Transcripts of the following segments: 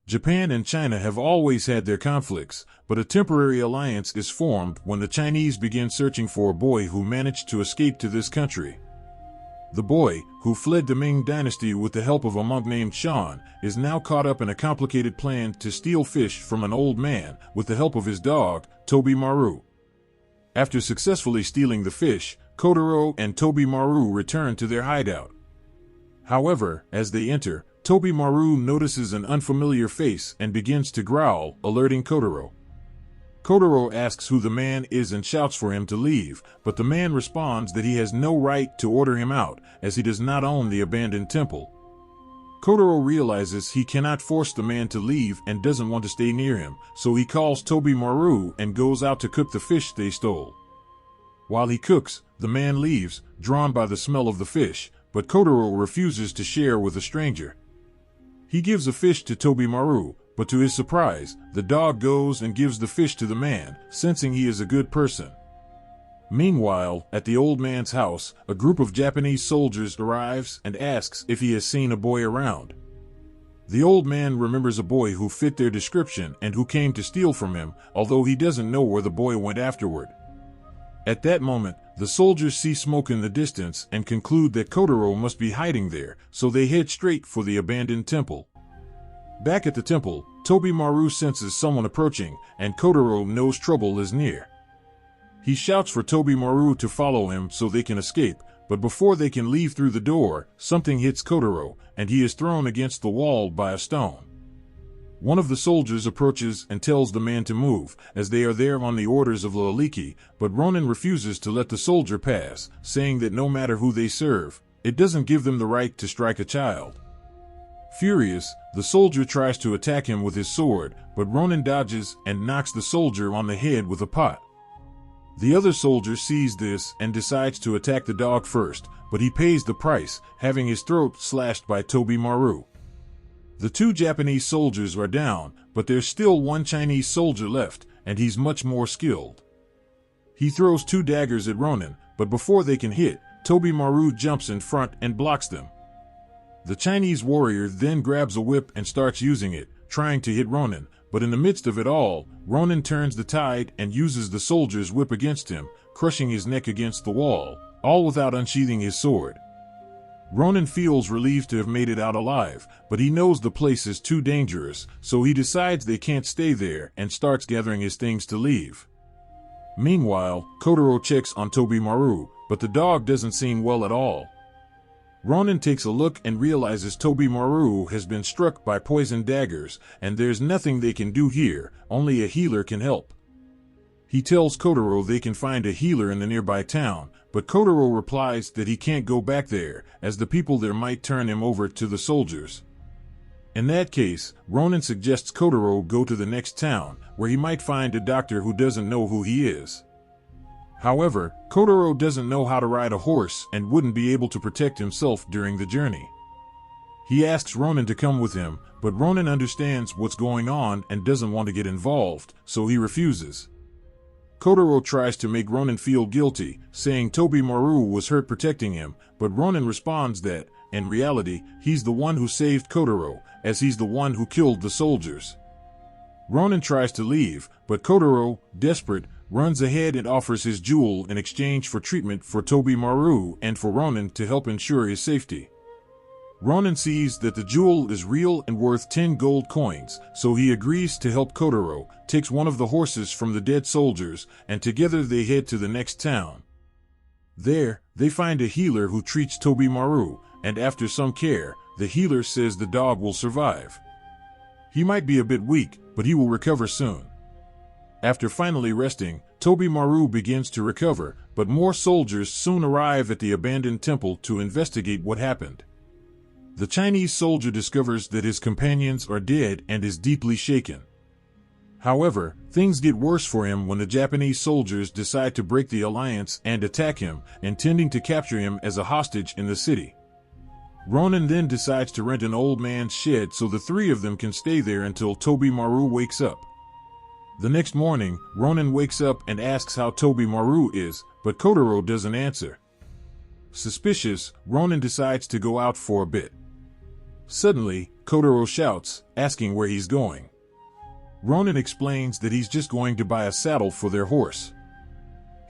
Japan and China have always had their conflicts, but a temporary alliance is formed when the Chinese begin searching for a boy who managed to escape to this country. The boy, who fled the Ming dynasty with the help of a monk named Shan, is now caught up in a complicated plan to steal fish from an old man with the help of his dog, Toby Maru. After successfully stealing the fish, Kotaro and Toby Maru return to their hideout. However, as they enter, Toby Maru notices an unfamiliar face and begins to growl, alerting Kotaro. Kotaro asks who the man is and shouts for him to leave, but the man responds that he has no right to order him out, as he does not own the abandoned temple. Kotaro realizes he cannot force the man to leave and doesn't want to stay near him, so he calls Toby Maru and goes out to cook the fish they stole. While he cooks, the man leaves, drawn by the smell of the fish, but Kotaro refuses to share with a stranger. He gives a fish to Toby Maru, but to his surprise, the dog goes and gives the fish to the man, sensing he is a good person. Meanwhile, at the old man's house, a group of Japanese soldiers arrives and asks if he has seen a boy around. The old man remembers a boy who fit their description and who came to steal from him, although he doesn't know where the boy went afterward. At that moment, the soldiers see smoke in the distance and conclude that Kotaro must be hiding there, so they head straight for the abandoned temple. Back at the temple, Toby Maru senses someone approaching, and Kotaro knows trouble is near. He shouts for Toby Maru to follow him so they can escape, but before they can leave through the door, something hits Kotaro, and he is thrown against the wall by a stone. One of the soldiers approaches and tells the man to move, as they are there on the orders of Laliki, but Ronin refuses to let the soldier pass, saying that no matter who they serve, it doesn't give them the right to strike a child. Furious, the soldier tries to attack him with his sword, but Ronin dodges and knocks the soldier on the head with a pot. The other soldier sees this and decides to attack the dog first, but he pays the price, having his throat slashed by Toby Maru. The two Japanese soldiers are down, but there's still one Chinese soldier left, and he's much more skilled. He throws two daggers at Ronin, but before they can hit, Toby Maru jumps in front and blocks them. The Chinese warrior then grabs a whip and starts using it, trying to hit Ronin, but in the midst of it all, Ronin turns the tide and uses the soldier's whip against him, crushing his neck against the wall, all without unsheathing his sword. Ronin feels relieved to have made it out alive, but he knows the place is too dangerous, so he decides they can't stay there and starts gathering his things to leave. Meanwhile, Kotaro checks on Toby Maru, but the dog doesn't seem well at all. Ronin takes a look and realizes Toby Maru has been struck by poison daggers, and there's nothing they can do here, only a healer can help. He tells Kotaro they can find a healer in the nearby town, but Kotaro replies that he can't go back there, as the people there might turn him over to the soldiers. In that case, Ronin suggests Kotaro go to the next town, where he might find a doctor who doesn't know who he is. However, Kotaro doesn't know how to ride a horse and wouldn't be able to protect himself during the journey. He asks Ronin to come with him, but Ronin understands what's going on and doesn't want to get involved, so he refuses. Kotaro tries to make Ronin feel guilty, saying Toby Maru was hurt protecting him, but Ronin responds that, in reality, he's the one who saved Kotaro, as he's the one who killed the soldiers. Ronin tries to leave, but Kotaro, desperate, runs ahead and offers his jewel in exchange for treatment for Toby Maru and for Ronin to help ensure his safety. Ronin sees that the jewel is real and worth 10 gold coins, so he agrees to help Kotaro, takes one of the horses from the dead soldiers, and together they head to the next town. There, they find a healer who treats Toby Maru, and after some care, the healer says the dog will survive. He might be a bit weak, but he will recover soon. After finally resting, Toby Maru begins to recover, but more soldiers soon arrive at the abandoned temple to investigate what happened. The Chinese soldier discovers that his companions are dead and is deeply shaken. However, things get worse for him when the Japanese soldiers decide to break the alliance and attack him, intending to capture him as a hostage in the city. Ronin then decides to rent an old man's shed so the three of them can stay there until Toby Maru wakes up. The next morning, Ronin wakes up and asks how Toby Maru is, but Kotaro doesn't answer. Suspicious, Ronin decides to go out for a bit. Suddenly, Kotaro shouts, asking where he's going. Ronin explains that he's just going to buy a saddle for their horse.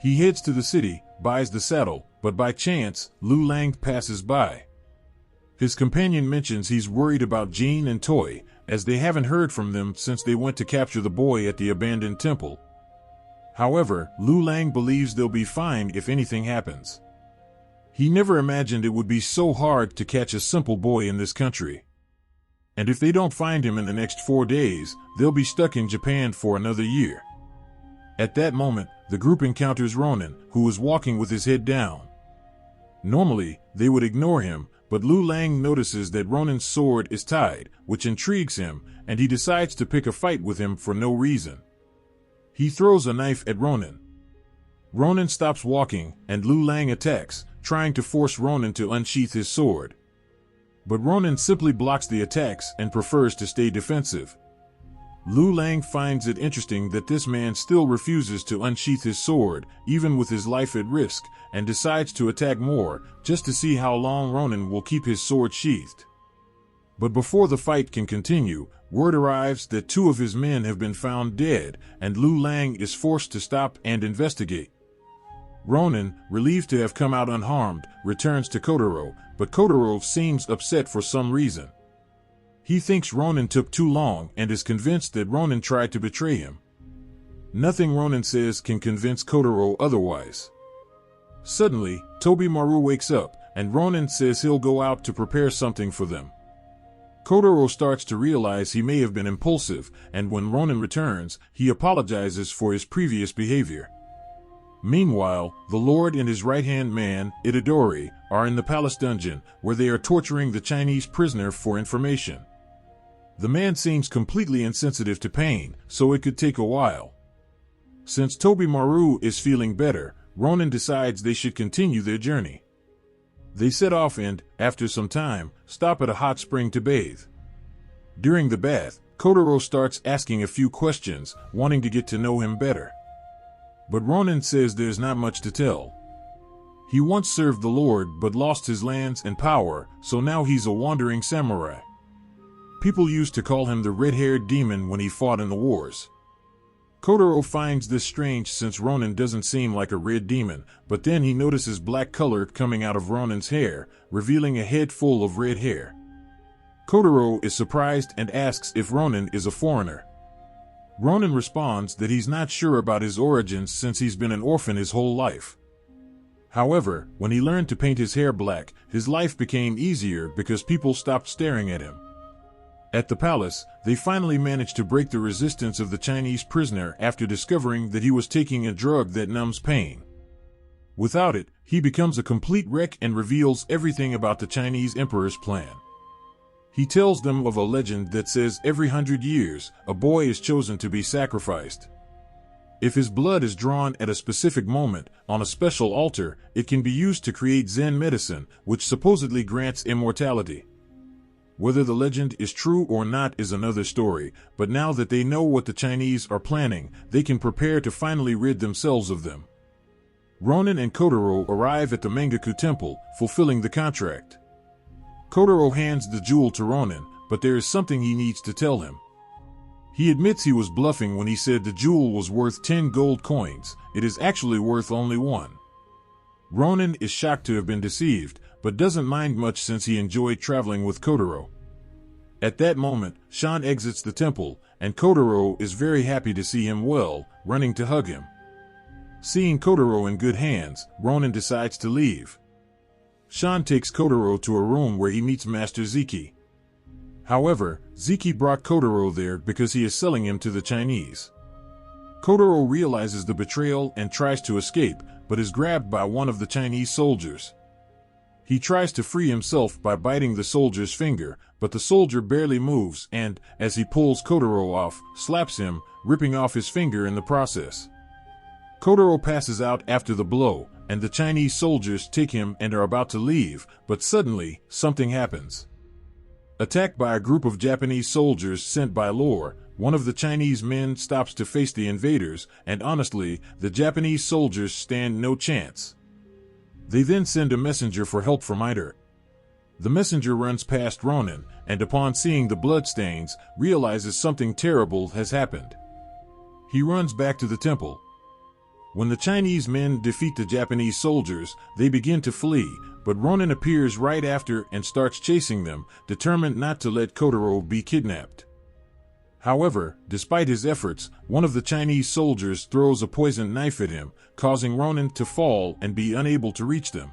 He heads to the city, buys the saddle, but by chance, Lu Lang passes by. His companion mentions he's worried about Jean and Toy, as they haven't heard from them since they went to capture the boy at the abandoned temple. However, Lu Lang believes they'll be fine if anything happens. He never imagined it would be so hard to catch a simple boy in this country. And if they don't find him in the next 4 days, they'll be stuck in Japan for another year. At that moment, the group encounters Ronin, who is walking with his head down. Normally, they would ignore him, but Lu Lang notices that Ronin's sword is tied, which intrigues him, and he decides to pick a fight with him for no reason. He throws a knife at Ronin. Ronin stops walking, and Lu Lang attacks, trying to force Ronin to unsheath his sword. But Ronin simply blocks the attacks and prefers to stay defensive. Lu Lang finds it interesting that this man still refuses to unsheath his sword, even with his life at risk, and decides to attack more, just to see how long Ronin will keep his sword sheathed. But before the fight can continue, word arrives that 2 of his men have been found dead, and Lu Lang is forced to stop and investigate. Ronin, relieved to have come out unharmed, returns to Kotaro, but Kotaro seems upset for some reason. He thinks Ronin took too long and is convinced that Ronin tried to betray him. Nothing Ronin says can convince Kotaro otherwise. Suddenly, Tobimaru wakes up, and Ronin says he'll go out to prepare something for them. Kotaro starts to realize he may have been impulsive, and when Ronin returns, he apologizes for his previous behavior. Meanwhile, the Lord and his right-hand man, Itadori, are in the palace dungeon, where they are torturing the Chinese prisoner for information. The man seems completely insensitive to pain, so it could take a while. Since Tobimaru is feeling better, Ronin decides they should continue their journey. They set off and, after some time, stop at a hot spring to bathe. During the bath, Kotaro starts asking a few questions, wanting to get to know him better. But Ronin says there's not much to tell. He once served the Lord but lost his lands and power, so now he's a wandering samurai. People used to call him the red-haired demon when he fought in the wars. Kotaro finds this strange since Ronin doesn't seem like a red demon, but then he notices black color coming out of Ronin's hair, revealing a head full of red hair. Kotaro is surprised and asks if Ronin is a foreigner. Ronin responds that he's not sure about his origins since he's been an orphan his whole life. However, when he learned to paint his hair black, his life became easier because people stopped staring at him. At the palace, they finally managed to break the resistance of the Chinese prisoner after discovering that he was taking a drug that numbs pain. Without it, he becomes a complete wreck and reveals everything about the Chinese emperor's plan. He tells them of a legend that says every 100 years, a boy is chosen to be sacrificed. If his blood is drawn at a specific moment, on a special altar, it can be used to create Zen medicine, which supposedly grants immortality. Whether the legend is true or not is another story, but now that they know what the Chinese are planning, they can prepare to finally rid themselves of them. Ronin and Kotaro arrive at the Mangaku Temple, fulfilling the contract. Kotaro hands the jewel to Ronin, but there is something he needs to tell him. He admits he was bluffing when he said the jewel was worth 10 gold coins. It is actually worth only 1. Ronin is shocked to have been deceived, but doesn't mind much since he enjoyed traveling with Kotaro. At that moment, Shan exits the temple, and Kotaro is very happy to see him well, running to hug him. Seeing Kotaro in good hands, Ronin decides to leave. Shan takes Kotaro to a room where he meets Master Ziki. However, Ziki brought Kotaro there because he is selling him to the Chinese. Kotaro realizes the betrayal and tries to escape, but is grabbed by one of the Chinese soldiers. He tries to free himself by biting the soldier's finger, but the soldier barely moves and, as he pulls Kotaro off, slaps him, ripping off his finger in the process. Kotaro passes out after the blow, and the Chinese soldiers take him and are about to leave, but suddenly, something happens. Attacked by a group of Japanese soldiers sent by Lore, one of the Chinese men stops to face the invaders, and honestly, the Japanese soldiers stand no chance. They then send a messenger for help from Ida. The messenger runs past Ronin, and upon seeing the bloodstains, realizes something terrible has happened. He runs back to the temple. When the Chinese men defeat the Japanese soldiers, they begin to flee, but Ronin appears right after and starts chasing them, determined not to let Kotaro be kidnapped. However, despite his efforts, one of the Chinese soldiers throws a poisoned knife at him, causing Ronin to fall and be unable to reach them.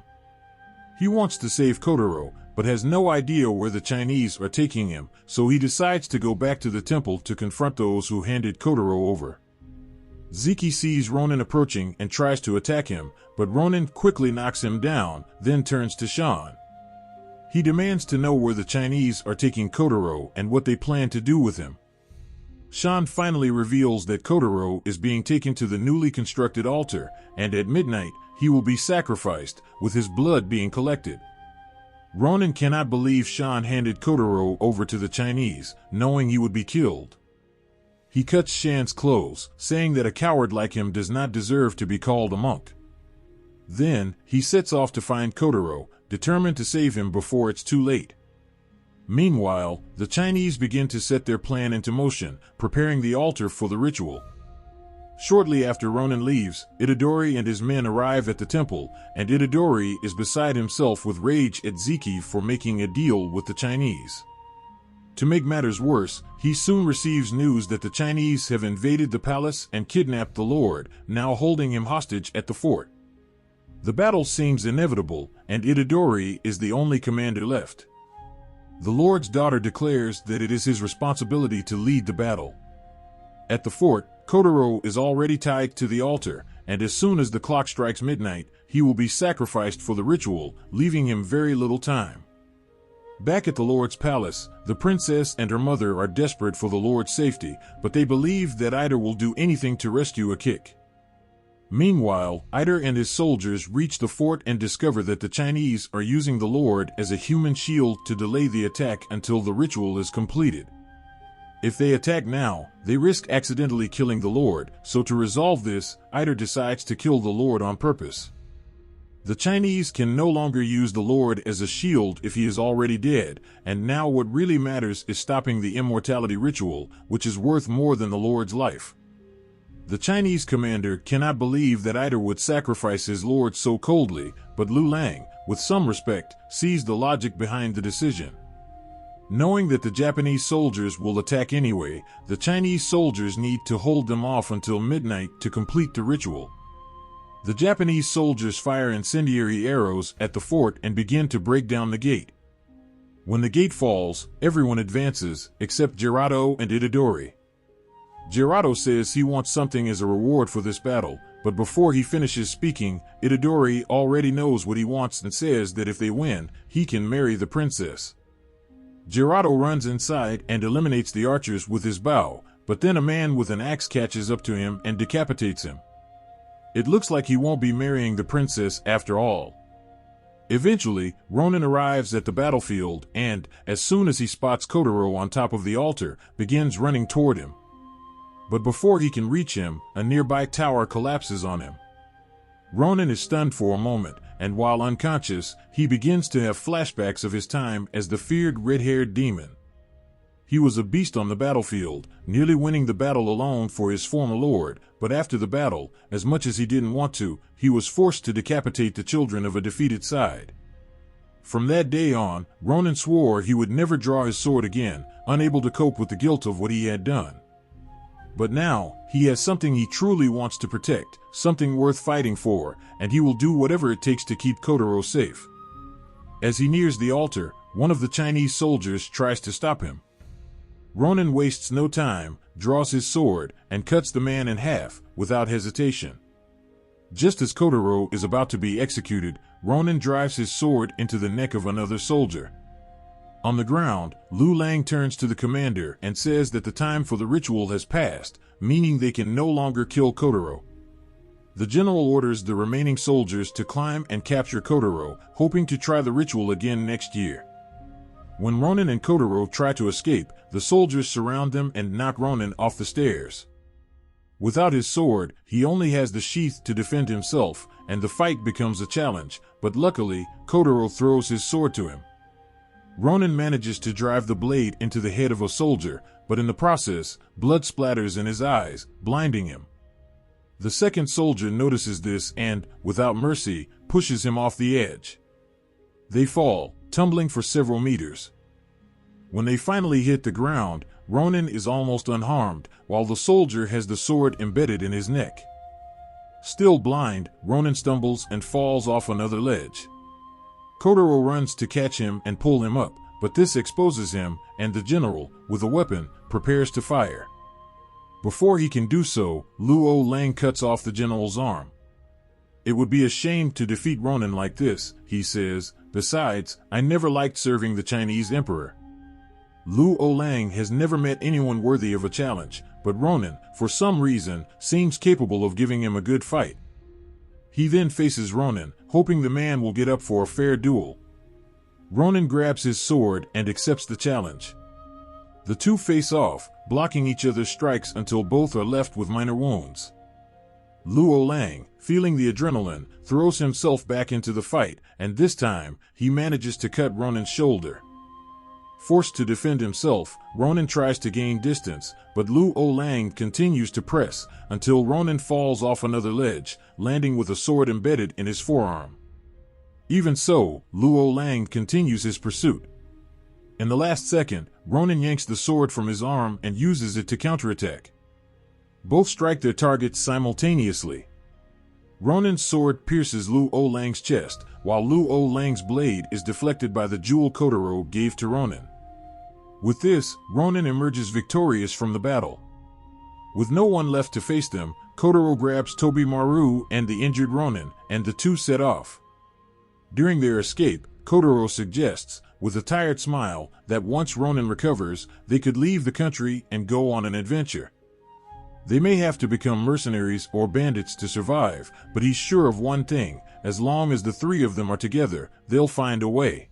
He wants to save Kotaro, but has no idea where the Chinese are taking him, so he decides to go back to the temple to confront those who handed Kotaro over. Ziki sees Ronin approaching and tries to attack him, but Ronin quickly knocks him down, then turns to Sean. He demands to know where the Chinese are taking Kotaro and what they plan to do with him. Sean finally reveals that Kotaro is being taken to the newly constructed altar, and at midnight, he will be sacrificed, with his blood being collected. Ronin cannot believe Sean handed Kotaro over to the Chinese, knowing he would be killed. He cuts Shan's clothes, saying that a coward like him does not deserve to be called a monk. Then, he sets off to find Kotaro, determined to save him before it's too late. Meanwhile, the Chinese begin to set their plan into motion, preparing the altar for the ritual. Shortly after Ronin leaves, Itadori and his men arrive at the temple, and Itadori is beside himself with rage at Ziki for making a deal with the Chinese. To make matters worse, he soon receives news that the Chinese have invaded the palace and kidnapped the Lord, now holding him hostage at the fort. The battle seems inevitable, and Itadori is the only commander left. The Lord's daughter declares that it is his responsibility to lead the battle. At the fort, Kotaro is already tied to the altar, and as soon as the clock strikes midnight, he will be sacrificed for the ritual, leaving him very little time. Back at the Lord's palace, the princess and her mother are desperate for the Lord's safety, but they believe that Ida will do anything to rescue Akik. Meanwhile, Ida and his soldiers reach the fort and discover that the Chinese are using the Lord as a human shield to delay the attack until the ritual is completed. If they attack now, they risk accidentally killing the Lord, so to resolve this, Ida decides to kill the Lord on purpose. The Chinese can no longer use the Lord as a shield if he is already dead, and now what really matters is stopping the immortality ritual, which is worth more than the Lord's life. The Chinese commander cannot believe that Ida would sacrifice his Lord so coldly, but Lu Lang, with some respect, sees the logic behind the decision. Knowing that the Japanese soldiers will attack anyway, the Chinese soldiers need to hold them off until midnight to complete the ritual. The Japanese soldiers fire incendiary arrows at the fort and begin to break down the gate. When the gate falls, everyone advances, except Gerato and Itadori. Gerato says he wants something as a reward for this battle, but before he finishes speaking, Itadori already knows what he wants and says that if they win, he can marry the princess. Gerato runs inside and eliminates the archers with his bow, but then a man with an axe catches up to him and decapitates him. It looks like he won't be marrying the princess after all. Eventually, Ronin arrives at the battlefield and, as soon as he spots Kotaro on top of the altar, begins running toward him. But before he can reach him, a nearby tower collapses on him. Ronin is stunned for a moment, and while unconscious, he begins to have flashbacks of his time as the feared red-haired demon. He was a beast on the battlefield, nearly winning the battle alone for his former lord, but after the battle, as much as he didn't want to, he was forced to decapitate the children of a defeated side. From that day on, Ronin swore he would never draw his sword again, unable to cope with the guilt of what he had done. But now, he has something he truly wants to protect, something worth fighting for, and he will do whatever it takes to keep Kotaro safe. As he nears the altar, one of the Chinese soldiers tries to stop him. Ronin wastes no time, draws his sword, and cuts the man in half, without hesitation. Just as Kotaro is about to be executed, Ronin drives his sword into the neck of another soldier. On the ground, Lu Lang turns to the commander and says that the time for the ritual has passed, meaning they can no longer kill Kotaro. The general orders the remaining soldiers to climb and capture Kotaro, hoping to try the ritual again next year. When Ronin and Kotaro try to escape, the soldiers surround them and knock Ronin off the stairs. Without his sword, he only has the sheath to defend himself, and the fight becomes a challenge, but luckily, Kotaro throws his sword to him. Ronin manages to drive the blade into the head of a soldier, but in the process, blood splatters in his eyes, blinding him. The second soldier notices this and, without mercy, pushes him off the edge. They fall, tumbling for several meters. When they finally hit the ground, Ronin is almost unharmed, while the soldier has the sword embedded in his neck. Still blind, Ronin stumbles and falls off another ledge. Kotaro runs to catch him and pull him up, but this exposes him, and the general, with a weapon, prepares to fire. Before he can do so, Luo Lang cuts off the general's arm. "It would be a shame to defeat Ronin like this," he says. "Besides, I never liked serving the Chinese emperor." Luo Lang has never met anyone worthy of a challenge, but Ronin, for some reason, seems capable of giving him a good fight. He then faces Ronin, hoping the man will get up for a fair duel. Ronin grabs his sword and accepts the challenge. The two face off, blocking each other's strikes until both are left with minor wounds. Luo Lang, feeling the adrenaline, throws himself back into the fight, and this time, he manages to cut Ronin's shoulder. Forced to defend himself, Ronin tries to gain distance, but Luo Lang continues to press, until Ronin falls off another ledge, landing with a sword embedded in his forearm. Even so, Luo Lang continues his pursuit. In the last second, Ronin yanks the sword from his arm and uses it to counterattack. Both strike their targets simultaneously. Ronin's sword pierces Luo Lang's chest, while Luo Lang's blade is deflected by the jewel Kotaro gave to Ronin. With this, Ronin emerges victorious from the battle. With no one left to face them, Kotaro grabs Tobimaru and the injured Ronin, and the two set off. During their escape, Kotaro suggests, with a tired smile, that once Ronin recovers, they could leave the country and go on an adventure. They may have to become mercenaries or bandits to survive, but he's sure of one thing: as long as the three of them are together, they'll find a way.